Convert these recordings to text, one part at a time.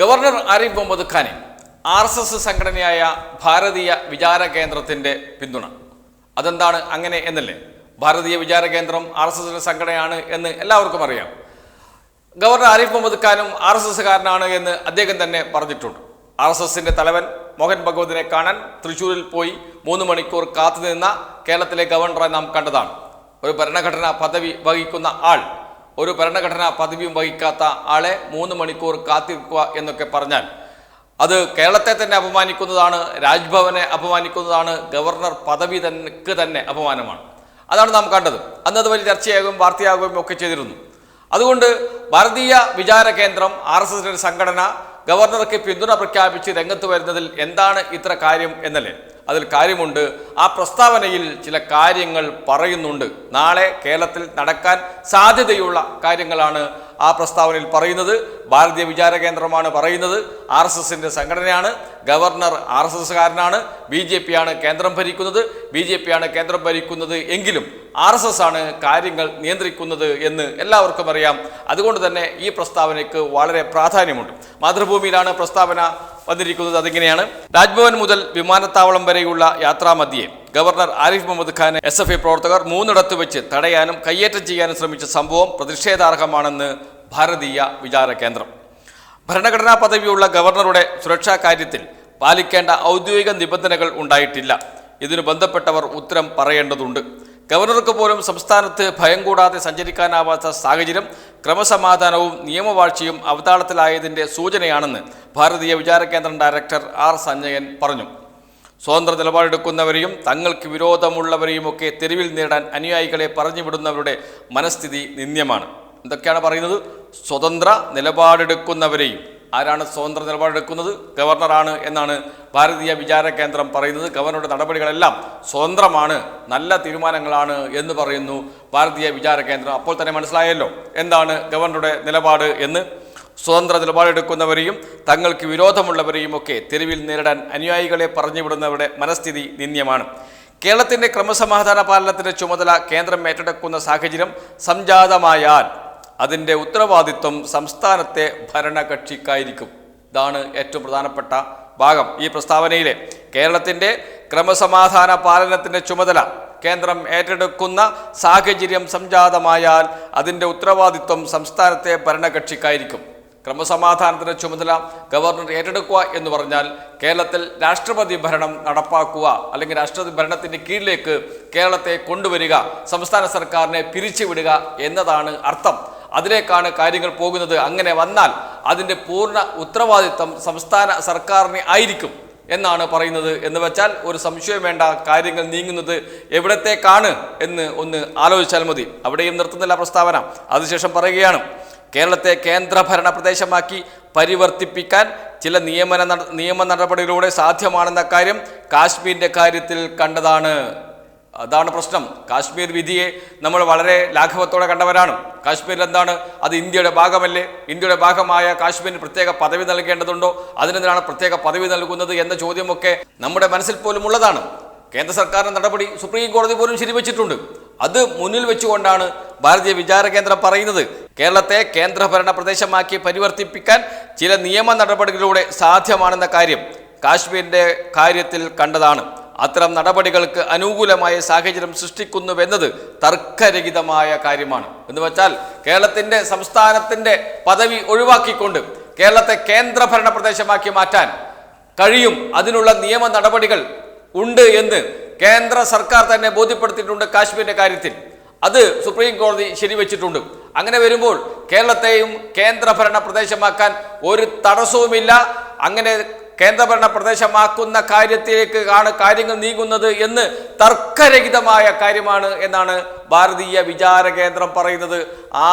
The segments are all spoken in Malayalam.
ഗവർണർ ആരിഫ് മുഹമ്മദ് ഖാന് RSS സംഘടനയായ ഭാരതീയ വിചാര കേന്ദ്രത്തിന്റെ പിന്തുണ. അതെന്താണ് അങ്ങനെ എന്നല്ലേ? ഭാരതീയ വിചാര കേന്ദ്രം RSS സംഘടനയാണ് എന്ന് എല്ലാവർക്കും അറിയാം. ഗവർണർ ആരിഫ് മുഹമ്മദ് ഖാനും RSSകാരനാണ് എന്ന് അദ്ദേഹം തന്നെ പറഞ്ഞിട്ടുണ്ട്. RSSന്റെ തലവൻ മോഹൻ ഭഗവതിനെ കാണാൻ തൃശ്ശൂരിൽ പോയി 3 മണിക്കൂർ കാത്തുനിന്ന കേരളത്തിലെ ഗവർണറെ നാം കണ്ടതാണ്. ഒരു ഭരണഘടനാ പദവി വഹിക്കുന്ന ആൾ ഒരു ഭരണഘടനാ പദവിയും വഹിക്കാത്ത ആളെ 3 മണിക്കൂർ കാത്തിരിക്കുക എന്നൊക്കെ പറഞ്ഞാൽ അത് കേരളത്തെ തന്നെ അപമാനിക്കുന്നതാണ്, രാജ്ഭവനെ അപമാനിക്കുന്നതാണ്, ഗവർണർ പദവി തന്നെ അപമാനമാണ്. അതാണ് നാം കണ്ടത്. അന്നത് വലിയ ചർച്ചയാകുകയും വാർത്തയാകുകയും ഒക്കെ ചെയ്തിരുന്നു. അതുകൊണ്ട് ഭാരതീയ വിചാര കേന്ദ്രം RSSന്റെ സംഘടന ഗവർണർക്ക് പിന്തുണ പ്രഖ്യാപിച്ച് രംഗത്ത് വരുന്നതിൽ എന്താണ് ഇത്ര കാര്യം എന്നല്ലേ? അതിൽ കാര്യമുണ്ട്. ആ പ്രസ്താവനയിൽ ചില കാര്യങ്ങൾ പറയുന്നുണ്ട്. നാളെ കേരളത്തിൽ നടക്കാൻ സാധ്യതയുള്ള കാര്യങ്ങളാണ് ആ പ്രസ്താവനയിൽ പറയുന്നത്. ഭാരതീയ വിചാര കേന്ദ്രമാണ് പറയുന്നത്. RSSന്റെ സംഘടനയാണ്. ഗവർണർ RSSകാരനാണ്. BJP ആണ് കേന്ദ്രം ഭരിക്കുന്നത്. BJP ആണ് കേന്ദ്രം ഭരിക്കുന്നത് എങ്കിലും RSS ആണ് കാര്യങ്ങൾ നിയന്ത്രിക്കുന്നത് എന്ന് എല്ലാവർക്കും അറിയാം. അതുകൊണ്ട് തന്നെ ഈ പ്രസ്താവനയ്ക്ക് വളരെ പ്രാധാന്യമുണ്ട്. മാതൃഭൂമിയിലാണ് പ്രസ്താവന വന്നിരിക്കുന്നത്. അതിങ്ങനെയാണ്: രാജ്ഭവൻ മുതൽ വിമാനത്താവളം വരെയുള്ള യാത്രാമധ്യേ ഗവർണർ ആരിഫ് മുഹമ്മദ് ഖാനെ SFI പ്രവർത്തകർ 3 വെച്ച് തടയാനും കയ്യേറ്റം ചെയ്യാനും ശ്രമിച്ച സംഭവം പ്രതിഷേധാർഹമാണെന്ന് ഭാരതീയ വിചാര കേന്ദ്രം. ഭരണഘടനാ പദവിയുള്ള ഗവർണറുടെ സുരക്ഷാ കാര്യത്തിൽ പാലിക്കേണ്ട ഔദ്യോഗിക നിബന്ധനകൾ ഉണ്ടായിട്ടില്ല. ഇതിനു ബന്ധപ്പെട്ടവർ ഉത്തരം പറയേണ്ടതുണ്ട്. ഗവർണർക്ക് പോലും സംസ്ഥാനത്ത് ഭയം കൂടാതെ സഞ്ചരിക്കാനാവാത്ത സാഹചര്യം ക്രമസമാധാനവും നിയമവാഴ്ചയും അവതാളത്തിലായതിൻ്റെ സൂചനയാണെന്ന് ഭാരതീയ വിചാര കേന്ദ്രം ഡയറക്ടർ R സഞ്ജയൻ പറഞ്ഞു. സ്വതന്ത്ര നിലപാടെടുക്കുന്നവരെയും തങ്ങൾക്ക് വിരോധമുള്ളവരെയുമൊക്കെ തെരുവിൽ നേടാൻ അനുയായികളെ പറഞ്ഞുവിടുന്നവരുടെ മനസ്ഥിതി നിന്ദ്യമാണ്. എന്തൊക്കെയാണ് പറയുന്നത്? സ്വതന്ത്ര നിലപാടെടുക്കുന്നവരെയും. ആരാണ് സ്വതന്ത്ര നിലപാടെടുക്കുന്നത്? ഗവർണറാണ് എന്നാണ് ഭാരതീയ വിചാര കേന്ദ്രം പറയുന്നത്. ഗവർണറുടെ നടപടികളെല്ലാം സ്വതന്ത്രമാണ്, നല്ല തീരുമാനങ്ങളാണ് എന്ന് പറയുന്നു ഭാരതീയ വിചാര കേന്ദ്രം. അപ്പോൾ തന്നെ മനസ്സിലായല്ലോ എന്താണ് ഗവർണറുടെ നിലപാട് എന്ന്. സ്വതന്ത്ര നിലപാടെടുക്കുന്നവരെയും തങ്ങൾക്ക് വിരോധമുള്ളവരെയും ഒക്കെ തെരുവിൽ നേരിടാൻ അനുയായികളെ പറഞ്ഞുവിടുന്നവരുടെ മനസ്ഥിതി നിന്ദ്യമാണ്. കേരളത്തിൻ്റെ ക്രമസമാധാന പാലനത്തിൻ്റെ ചുമതല കേന്ദ്രം ഏറ്റെടുക്കുന്ന സാഹചര്യം സംജാതമായാൽ അതിൻ്റെ ഉത്തരവാദിത്വം സംസ്ഥാനത്തെ ഭരണകക്ഷിക്കായിരിക്കും. ഇതാണ് ഏറ്റവും പ്രധാനപ്പെട്ട ഭാഗം ഈ പ്രസ്താവനയിലെ. കേരളത്തിൻ്റെ ക്രമസമാധാന പാലനത്തിൻ്റെ ചുമതല കേന്ദ്രം ഏറ്റെടുക്കുന്ന സാഹചര്യം സംജാതമായാൽ അതിൻ്റെ ഉത്തരവാദിത്വം സംസ്ഥാനത്തെ ഭരണകക്ഷിക്കായിരിക്കും. ക്രമസമാധാനത്തിൻ്റെ ചുമതല ഗവർണർ ഏറ്റെടുക്കുക എന്ന് പറഞ്ഞാൽ കേരളത്തിൽ രാഷ്ട്രപതി ഭരണം നടപ്പാക്കുക, അല്ലെങ്കിൽ രാഷ്ട്രപതി ഭരണത്തിൻ്റെ കീഴിലേക്ക് കേരളത്തെ കൊണ്ടുവരിക, സംസ്ഥാന സർക്കാരിനെ പിരിച്ചുവിടുക എന്നതാണ് അർത്ഥം. അതിലേക്കാണ് കാര്യങ്ങൾ പോകുന്നത്. അങ്ങനെ വന്നാൽ അതിൻ്റെ പൂർണ്ണ ഉത്തരവാദിത്വം സംസ്ഥാന സർക്കാരിന് ആയിരിക്കും എന്നാണ് പറയുന്നത്. എന്ന് വെച്ചാൽ ഒരു സംശയം വേണ്ട, കാര്യങ്ങൾ നീങ്ങുന്നത് എവിടത്തേക്കാണ് എന്ന് ഒന്ന് ആലോചിച്ചാൽ മതി. അവിടെയും നിർത്തുന്നില്ല പ്രസ്താവന. അതിനുശേഷം പറയുകയാണ്: കേരളത്തെ കേന്ദ്രഭരണ പ്രദേശമാക്കി പരിവർത്തിപ്പിക്കാൻ ചില നിയമ നടപടികളിലൂടെ സാധ്യമാണെന്ന കാര്യം കാശ്മീരിൻ്റെ കാര്യത്തിൽ കണ്ടതാണ്. അതാണ് പ്രശ്നം. കാശ്മീർ വിധിയെ നമ്മൾ വളരെ ലാഘവത്തോടെ കണ്ടവരാണ്. കാശ്മീരിൽ എന്താണ്? അത് ഇന്ത്യയുടെ ഭാഗമല്ലേ? ഇന്ത്യയുടെ ഭാഗമായ കാശ്മീരിന് പ്രത്യേക പദവി നൽകേണ്ടതുണ്ടോ? അതിനെന്തിനാണ് പ്രത്യേക പദവി നൽകുന്നത് എന്ന ചോദ്യമൊക്കെ നമ്മുടെ മനസ്സിൽ പോലും ഉള്ളതാണ്. കേന്ദ്ര സർക്കാരിൻ്റെ നടപടി സുപ്രീം കോടതി പോലും ശരിവച്ചിട്ടുണ്ട്. അത് മുന്നിൽ വെച്ചുകൊണ്ടാണ് ഭാരതീയ വിചാര കേന്ദ്രം പറയുന്നത് കേരളത്തെ കേന്ദ്രഭരണ പ്രദേശമാക്കി പരിവർത്തിപ്പിക്കാൻ ചില നിയമ നടപടികളിലൂടെ സാധ്യമാണെന്ന കാര്യം കാശ്മീരിൻ്റെ കാര്യത്തിൽ കണ്ടതാണ്. അത്തരം നടപടികൾക്ക് അനുകൂലമായ സാഹചര്യം സൃഷ്ടിക്കുന്നുവെന്നത് തർക്കരഹിതമായ കാര്യമാണ്. എന്ന് വെച്ചാൽ കേരളത്തിൻ്റെ സംസ്ഥാനത്തിൻ്റെ പദവി ഒഴിവാക്കിക്കൊണ്ട് കേരളത്തെ കേന്ദ്രഭരണ പ്രദേശമാക്കി മാറ്റാൻ കഴിയും. അതിനുള്ള നിയമ നടപടികൾ ഉണ്ട് എന്ന് കേന്ദ്ര സർക്കാർ തന്നെ ബോധ്യപ്പെടുത്തിയിട്ടുണ്ട് കാശ്മീരിൻ്റെ കാര്യത്തിൽ. അത് സുപ്രീം കോടതി ശരിവച്ചിട്ടുണ്ട്. അങ്ങനെ വരുമ്പോൾ കേരളത്തെയും കേന്ദ്രഭരണ പ്രദേശമാക്കാൻ ഒരു തടസ്സവുമില്ല. അങ്ങനെ കേന്ദ്രഭരണ പ്രദേശമാക്കുന്ന കാര്യത്തിലേക്കാണ് കാര്യങ്ങൾ നീങ്ങുന്നത് എന്ന് തർക്കരഹിതമായ കാര്യമാണ് എന്നാണ് ഭാരതീയ വിചാര കേന്ദ്രം പറയുന്നത്.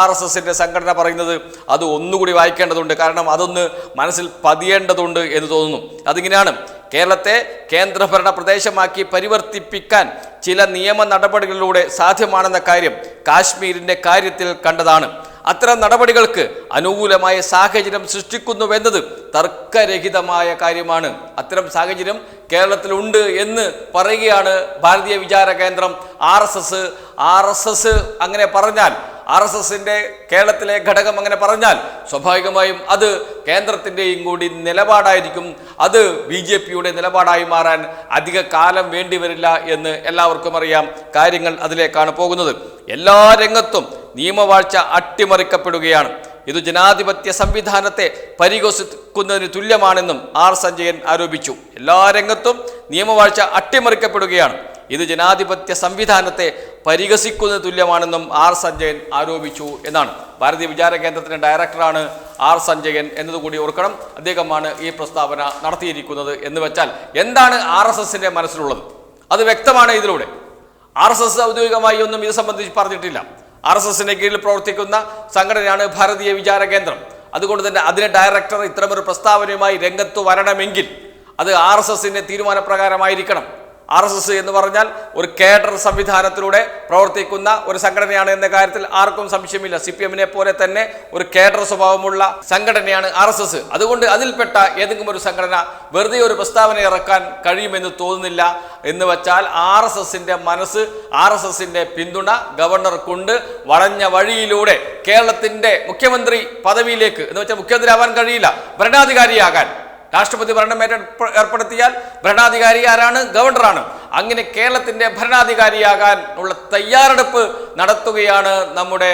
RSSന്റെ സംഘടന പറയുന്നത്. അത് ഒന്നുകൂടി വായിക്കേണ്ടതുണ്ട്, കാരണം അതൊന്ന് മനസ്സിൽ പതിയേണ്ടതുണ്ട് എന്ന് തോന്നുന്നു. അതിങ്ങനെയാണ്: കേരളത്തെ കേന്ദ്രഭരണ പ്രദേശമാക്കി പരിവർത്തിപ്പിക്കാൻ ചില നിയമ നടപടികളിലൂടെ സാധ്യമാണെന്ന കാര്യം കാശ്മീരിൻ്റെ കാര്യത്തിൽ കണ്ടതാണ്. അത്തരം നടപടികൾക്ക് അനുകൂലമായ സാഹചര്യം സൃഷ്ടിക്കുന്നുവെന്നത് തർക്കരഹിതമായ കാര്യമാണ്. അത്തരം സാഹചര്യം കേരളത്തിലുണ്ട് എന്ന് പറയുകയാണ് ഭാരതീയ വിചാര കേന്ദ്രം. RSS അങ്ങനെ പറഞ്ഞാൽ RSSന്റെ കേരളത്തിലെ ഘടകം അങ്ങനെ പറഞ്ഞാൽ സ്വാഭാവികമായും അത് കേന്ദ്രത്തിൻ്റെയും കൂടി നിലപാടായിരിക്കും. അത് BJPയുടെ നിലപാടായി മാറാൻ അധിക കാലം വേണ്ടിവരില്ല എന്ന് എല്ലാവർക്കും അറിയാം. കാര്യങ്ങൾ അതിലേക്കാണ് പോകുന്നത്. എല്ലാ രംഗത്തും നിയമവാഴ്ച അട്ടിമറിക്കപ്പെടുകയാണ്. ഇത് ജനാധിപത്യ സംവിധാനത്തെ പരിഹസിക്കുന്നതിന് തുല്യമാണെന്നും സഞ്ജയൻ ആരോപിച്ചു. എല്ലാ രംഗത്തും നിയമവാഴ്ച അട്ടിമറിക്കപ്പെടുകയാണ്. ഇത് ജനാധിപത്യ സംവിധാനത്തെ പരിഹസിക്കുന്നതിന് തുല്യമാണെന്നും സഞ്ജയൻ ആരോപിച്ചു എന്നാണ്. ഭാരതീയ വിചാര കേന്ദ്രത്തിന്റെ ഡയറക്ടറാണ് സഞ്ജയൻ എന്നതുകൂടി ഓർക്കണം. അദ്ദേഹമാണ് ഈ പ്രസ്താവന നടത്തിയിരിക്കുന്നത്. എന്ന് വെച്ചാൽ എന്താണ് RSSന്റെ മനസ്സിലുള്ളത് അത് വ്യക്തമാണ്. ഇതിലൂടെ RSS ഔദ്യോഗികമായി ഒന്നും ഇത് സംബന്ധിച്ച് പറഞ്ഞിട്ടില്ല. RSSന്റെ കീഴിൽ പ്രവർത്തിക്കുന്ന സംഘടനയാണ് ഭാരതീയ വിചാര കേന്ദ്രം. അതുകൊണ്ട് തന്നെ അതിന്റെ ഡയറക്ടർ ഇത്തരമൊരു പ്രസ്താവനയുമായി രംഗത്ത് വരണമെങ്കിൽ അത് RSSന്റെ തീരുമാനപ്രകാരമായിരിക്കണം. RSS എന്ന് പറഞ്ഞാൽ ഒരു കേഡർ സംവിധാനത്തിലൂടെ പ്രവർത്തിക്കുന്ന ഒരു സംഘടനയാണ് എന്ന കാര്യത്തിൽ ആർക്കും സംശയമില്ല. CPMനെ പോലെ തന്നെ ഒരു കേഡർ സ്വഭാവമുള്ള സംഘടനയാണ് RSS. അതുകൊണ്ട് അതിൽപ്പെട്ട ഏതെങ്കിലും ഒരു സംഘടന വെറുതെ ഒരു പ്രസ്താവന ഇറക്കാൻ കഴിയുമെന്ന് തോന്നുന്നില്ല. എന്ന് വെച്ചാൽ RSSന്റെ മനസ്സ്, RSSന്റെ പിന്തുണ ഗവർണർക്കുണ്ട്. വളഞ്ഞ വഴിയിലൂടെ കേരളത്തിന്റെ മുഖ്യമന്ത്രി പദവിയിലേക്ക് എന്ന് വെച്ചാൽ മുഖ്യമന്ത്രി ആവാൻ കഴിയില്ല, ഭരണാധികാരിയാകാൻ. രാഷ്ട്രപതി ഭരണം ഏർപ്പെടുത്തിയാൽ ഭരണാധികാരി ആരാണ്? ഗവർണറാണ്. അങ്ങനെ കേരളത്തിന്റെ ഭരണാധികാരിയാകാൻ ഉള്ള തയ്യാറെടുപ്പ് നടത്തുകയാണ് നമ്മുടെ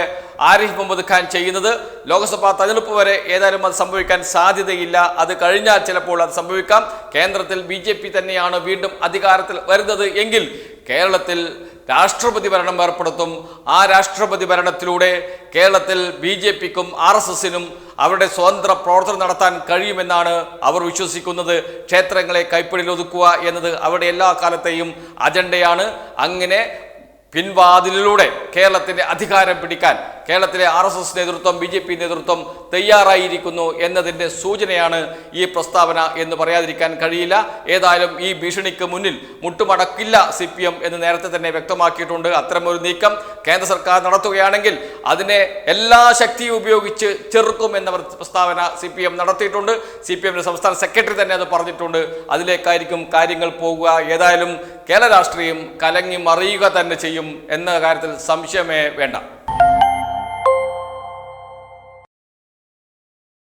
ആരിഫ് മുഹമ്മദ് ഖാൻ ചെയ്യുന്നത്. ലോക്സഭാ തെരഞ്ഞെടുപ്പ് വരെ ഏതായാലും അത് സംഭവിക്കാൻ സാധ്യതയില്ല. അത് കഴിഞ്ഞാൽ ചിലപ്പോൾ അത് സംഭവിക്കാം. കേന്ദ്രത്തിൽ BJP തന്നെയാണ് വീണ്ടും അധികാരത്തിൽ വരുന്നത് എങ്കിൽ കേരളത്തിൽ രാഷ്ട്രപതി ഭരണം ഏർപ്പെടുത്തും. ആ രാഷ്ട്രപതി ഭരണത്തിലൂടെ കേരളത്തിൽ BJPക്കും RSSനും അവരുടെ സ്വതന്ത്ര പ്രവർത്തനം നടത്താൻ കഴിയുമെന്നാണ് അവർ വിശ്വസിക്കുന്നത്. ക്ഷേത്രങ്ങളെ കൈപ്പിടിയിൽ ഒതുക്കുക എന്നത് അവരുടെ എല്ലാ കാലത്തെയും അജണ്ടയാണ്. അങ്ങനെ പിൻവാതിലിലൂടെ കേരളത്തിന്റെ അധികാരം പിടിക്കാൻ കേരളത്തിലെ RSS നേതൃത്വം, BJP നേതൃത്വം തയ്യാറായിരിക്കുന്നു എന്നതിൻ്റെ സൂചനയാണ് ഈ പ്രസ്താവന എന്ന് പറയാതിരിക്കാൻ കഴിയില്ല. ഏതായാലും ഈ ഭീഷണിക്ക് മുന്നിൽ മുട്ടുമടക്കില്ല CPM എന്ന് നേരത്തെ തന്നെ വ്യക്തമാക്കിയിട്ടുണ്ട്. അത്തരമൊരു നീക്കം കേന്ദ്ര സർക്കാർ നടത്തുകയാണെങ്കിൽ അതിനെ എല്ലാ ശക്തിയും ഉപയോഗിച്ച് ചെറുക്കും എന്ന പ്രസ്താവന CPM നടത്തിയിട്ടുണ്ട്. CPMന്റെ സംസ്ഥാന സെക്രട്ടറി തന്നെ അത് പറഞ്ഞിട്ടുണ്ട്. അതിലേക്കായിരിക്കും കാര്യങ്ങൾ പോകുക. ഏതായാലും കേരള രാഷ്ട്രീയം കലങ്ങി മറിയുക തന്നെ ചെയ്യും എന്ന കാര്യത്തിൽ സംശയമേ വേണ്ട.